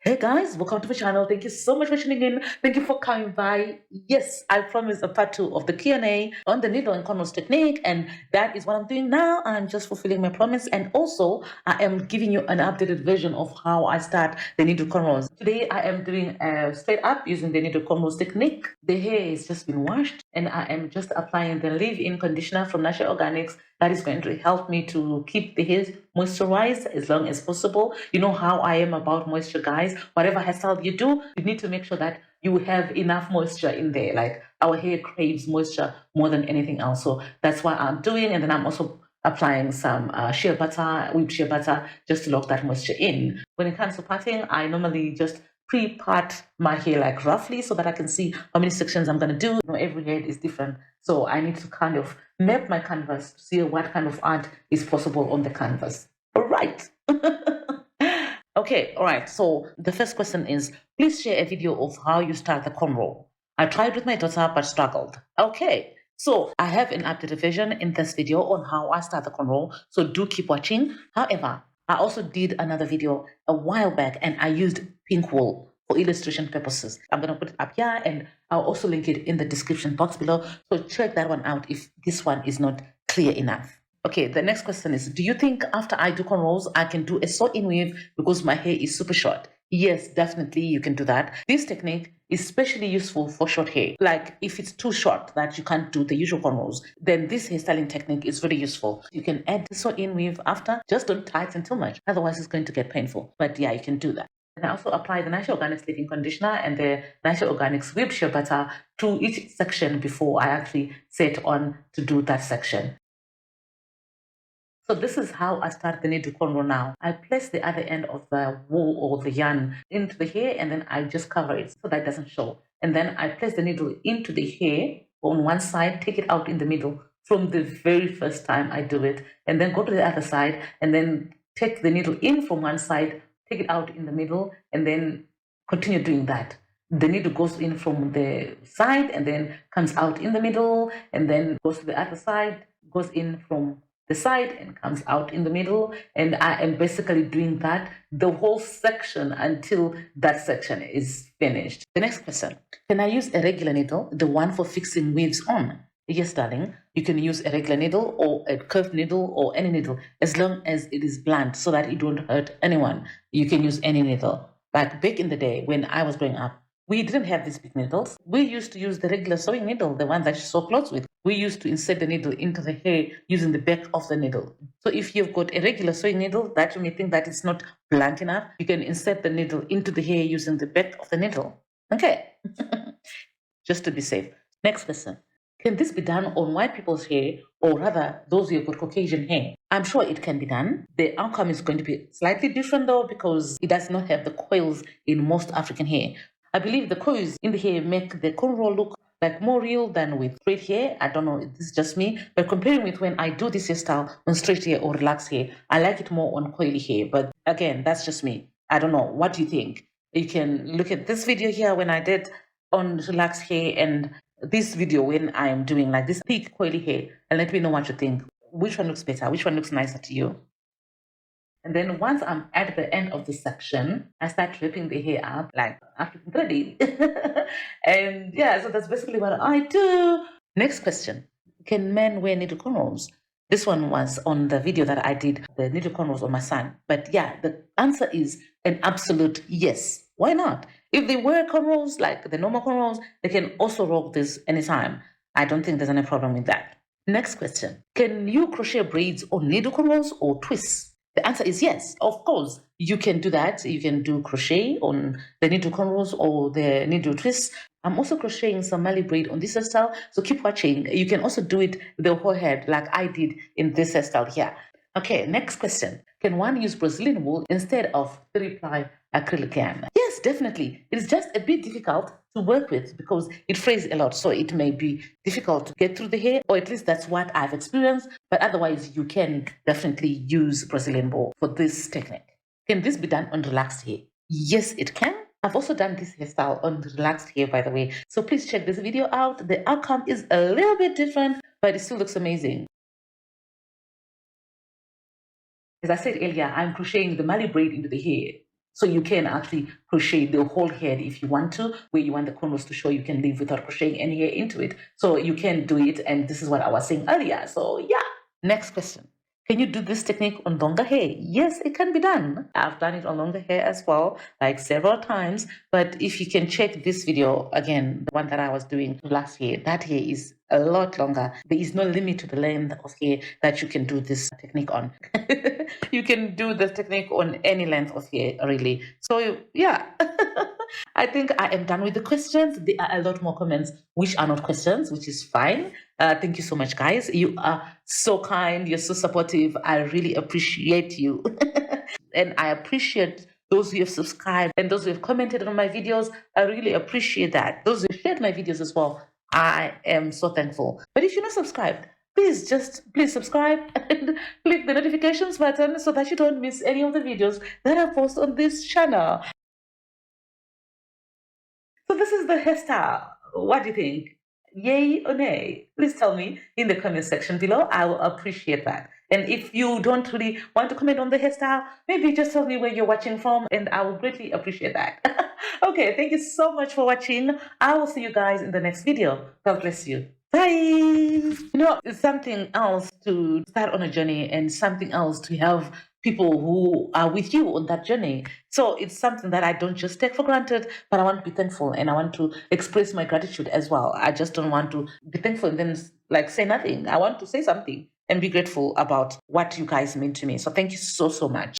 Hey guys, welcome to my channel. Thank you so much for tuning in. Thank you for coming by. Yes, I promised a part 2 of the Q&A on the needle and cornrows technique, and that is what I'm doing now. I'm just fulfilling my promise, and also I am giving you an updated version of how I start the needle cornrows. Today I am doing straight up using the needle cornrows technique. The hair has just been washed, and I am just applying the leave-in conditioner from Natural Organics. That is going to help me to keep the hair moisturized as long as possible. You know how I am about moisture, guys. Whatever hairstyle you do, you need to make sure that you have enough moisture in there. Like, our hair craves moisture more than anything else. So that's what I'm doing. And then I'm also applying some shea butter, whipped shea butter, just to lock that moisture in. When it comes to parting, I normally just pre-part my hair like roughly so that I can see how many sections I'm going to do. You know, every head is different. So I need to kind of map my canvas to see what kind of art is possible on the canvas. All right. Okay, all right. So the first question is, please share a video of how you start the cornrow. I tried with my daughter but struggled. Okay, so I have an updated version in this video on how I start the cornrow, so do keep watching. However, I also did another video a while back and I used pink wool for illustration purposes. I'm going to put it up here and I'll also link it in the description box below. So check that one out if this one is not clear enough. Okay, the next question is, do you think after I do cornrows, I can do a sew-in weave because my hair is super short? Yes, definitely you can do that. This technique is especially useful for short hair. Like, if it's too short that you can't do the usual cornrows, then this hairstyling technique is very useful. You can add the sew-in weave after, just don't tighten too much, otherwise it's going to get painful. But yeah, you can do that. And I also apply the Natural Organics leave-in conditioner and the Natural Organics whipped shea butter to each section before I actually set on to do that section. So this is how I start the needle cornrow now. I place the other end of the wool or the yarn into the hair and then I just cover it so that it doesn't show. And then I place the needle into the hair on one side, take it out in the middle from the very first time I do it, and then go to the other side and then take the needle in from one side, take it out in the middle, and then continue doing that. The needle goes in from the side and then comes out in the middle and then goes to the other side, goes in from the side and comes out in the middle, and I am basically doing that the whole section until that section is finished. The next question, can I use a regular needle, the one for fixing weaves on? Yes, darling, you can use a regular needle or a curved needle or any needle as long as it is blunt so that it won't hurt anyone. You can use any needle. Like back in the day when I was growing up, we didn't have these big needles. We used to use the regular sewing needle, the one that you sew clothes with. We used to insert the needle into the hair using the back of the needle. So if you've got a regular sewing needle that you may think that it's not blunt enough, you can insert the needle into the hair using the back of the needle. Okay, just to be safe. Next question. Can this be done on white people's hair, or rather those who have got Caucasian hair? I'm sure it can be done. The outcome is going to be slightly different though, because it does not have the coils in most African hair. I believe the coils in the hair make the cornrow look like more real than with straight hair. I don't know, this is just me. But comparing with when I do this hairstyle on straight hair or relaxed hair, I like it more on coily hair. But again, that's just me. I don't know. What do you think? You can look at this video here when I did on relaxed hair and this video when I am doing like this thick coily hair, and let me know what you think. Which one looks better? Which one looks nicer to you? And then once I'm at the end of the section, I start ripping the hair up like African threading. And yeah, so that's basically what I do. Next question. Can men wear needle cornrows? This one was on the video that I did, the needle cornrows on my son. But yeah, the answer is an absolute yes. Why not? If they wear cornrows, like the normal cornrows, they can also rock this anytime. I don't think there's any problem with that. Next question. Can you crochet braids on needle cornrows or twists? The answer is yes, of course. You can do that. You can do crochet on the needle cornrows or the needle twists. I'm also crocheting some Mali braid on this hairstyle, so keep watching. You can also do it the whole head like I did in this hairstyle here. Okay, next question. Can one use Brazilian wool instead of 3-ply acrylic yarn? Yes, definitely. It is just a bit difficult to work with because it frays a lot, so it may be difficult to get through the hair, or at least that's what I've experienced. But otherwise, you can definitely use Brazilian wool for this technique. Can this be done on relaxed hair? Yes, it can. I've also done this hairstyle on relaxed hair, by the way. So please check this video out. The outcome is a little bit different, but it still looks amazing. As I said earlier, I'm crocheting the Mali braid into the hair. So you can actually crochet the whole head if you want to, where you want the cornrows to show, you can leave without crocheting any hair into it. So you can do it, and this is what I was saying earlier. So yeah. Next question. Can you do this technique on longer hair? Yes, it can be done. I've done it on longer hair as well, like several times. But if you can check this video again, the one that I was doing last year, that hair is a lot longer. There is no limit to the length of hair that you can do this technique on. You can do the technique on any length of hair, really. So yeah. I think I am done with the questions. There are a lot more comments which are not questions, which is fine. Thank you so much, guys. You are so kind. You're so supportive. I really appreciate you. And I appreciate those who have subscribed and those who have commented on my videos. I really appreciate that. Those who have shared my videos as well. I am so thankful. But if you're not subscribed, please subscribe and click the notifications button so that you don't miss any of the videos that I post on this channel. So this is the hairstyle. What do you think? Yay or nay? Please tell me in the comment section below. I will appreciate that. And if you don't really want to comment on the hairstyle, maybe just tell me where you're watching from, and I will greatly appreciate that. Okay, thank you so much for watching. I will see you guys in the next video. God bless you. Bye. It's something else to start on a journey and something else to have people who are with you on that journey. So it's something that I don't just take for granted, but I want to be thankful and I want to express my gratitude as well. I just don't want to be thankful and then say nothing. I want to say something and be grateful about what you guys mean to me. So thank you so, so much.